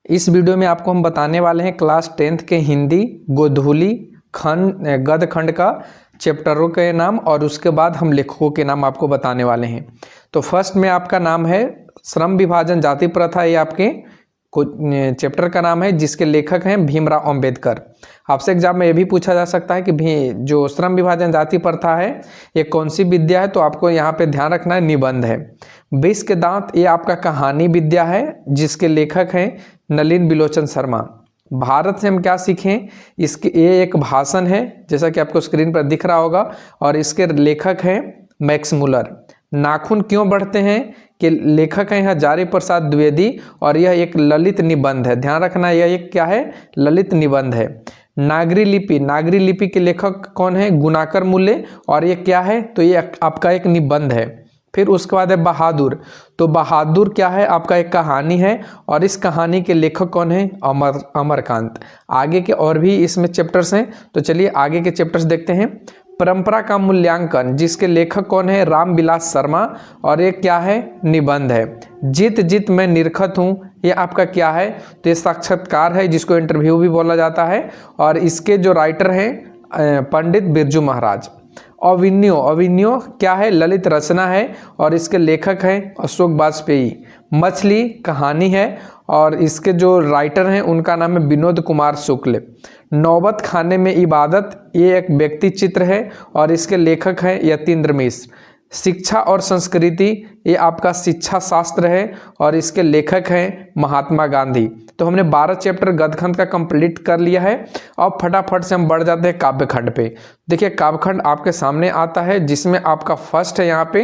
इस वीडियो में आपको हम बताने वाले हैं क्लास 10th के हिंदी गोधूली गद्य खंड का चैप्टरों के नाम और उसके बाद हम लेखकों के नाम आपको बताने वाले हैं। तो फर्स्ट में आपका नाम है श्रम विभाजन जाति प्रथा। ये आपके चैप्टर का नाम है जिसके लेखक हैं भीमराव अंबेडकर। आपसे एग्जाम में ये भी पूछा जा सकता है कि जो श्रम विभाजन जाति प्रथा है ये कौन सी विद्या है, तो आपको यहाँ पे ध्यान रखना है निबंध है। 20 के दांत ये आपका कहानी विद्या है जिसके लेखक हैं नलिन बिलोचन शर्मा। भारत से हम क्या सीखें, इसके ये एक भाषण है जैसा कि आपको स्क्रीन पर दिख रहा होगा और इसके लेखक हैं मैक्स मुलर। नाखून क्यों बढ़ते हैं कि लेखक हैं हजारी प्रसाद द्विवेदी और यह एक ललित निबंध है। ध्यान रखना यह एक क्या है, ललित निबंध है। नागरी लिपि के लेखक कौन है, गुणाकर मूल्य और ये क्या है, तो ये आपका एक निबंध है। फिर उसके बाद है बहादुर। तो बहादुर क्या है, आपका एक कहानी है और इस कहानी के लेखक कौन है, अमरकांत। आगे के और भी इसमें चैप्टर्स हैं, तो चलिए आगे के चैप्टर्स देखते हैं। परंपरा का मूल्यांकन जिसके लेखक कौन है, रामविलास शर्मा और ये क्या है, निबंध है। जीत जीत मैं निरखत हूँ, ये आपका क्या है, तो ये साक्षात्कार है जिसको इंटरव्यू भी बोला जाता है और इसके जो राइटर हैं पंडित बिरजू महाराज। अविन्यो क्या है, ललित रचना है और इसके लेखक हैं अशोक वाजपेयी। मछली कहानी है और इसके जो राइटर हैं उनका नाम है विनोद कुमार शुक्ल। नौबत खाने में इबादत ये एक व्यक्ति चित्र है और इसके लेखक हैं यतीन्द्र मिश्र। शिक्षा और संस्कृति ये आपका शिक्षा शास्त्र है और इसके लेखक हैं महात्मा गांधी। तो हमने 12 चैप्टर गद्यखंड का कंप्लीट कर लिया है। अब फटाफट से हम बढ़ जाते हैं काव्यखंड पे। देखिए काव्यखंड आपके सामने आता है जिसमें आपका फर्स्ट है, यहाँ पे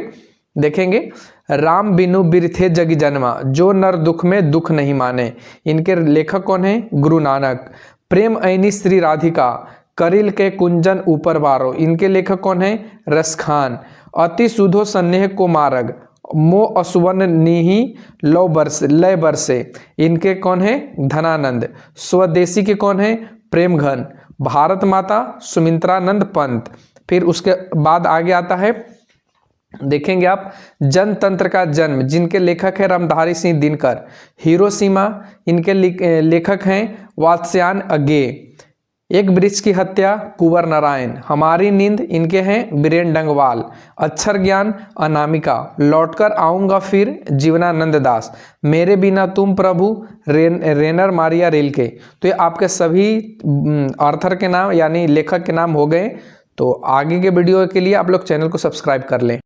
देखेंगे राम बिनु बिरथे जगी जन्मा, जो नर दुख में दुख नहीं माने। इनके लेखक कौन है, गुरु नानक। प्रेम ऐनी श्री राधिका, करिल के कुंजन ऊपर बारो। इनके लेखक कौन है, रसखान। अति सुधो स्नेह को मार्ग, मो असुवन निहि लय बरसे। इनके कौन है, धनानंद। स्वदेशी के कौन है, प्रेमघन। भारत माता सुमित्रानंद पंत। फिर उसके बाद आगे आता है, देखेंगे आप जनतंत्र का जन्म जिनके लेखक है रामधारी सिंह दिनकर। हिरोशिमा इनके लेखक हैं वात्स्यायन अज्ञे। एक वृक्ष की हत्या कुंवर नारायण। हमारी नींद इनके हैं बीरेन डंगवाल। अक्षर ज्ञान अनामिका। लौटकर आऊंगा फिर जीवनानंद दास। मेरे बिना तुम प्रभु रेनर मारिया रिल्के। तो ये आपके सभी ऑथर के नाम यानी लेखक के नाम हो गए। तो आगे के वीडियो के लिए आप लोग चैनल को सब्सक्राइब कर लें।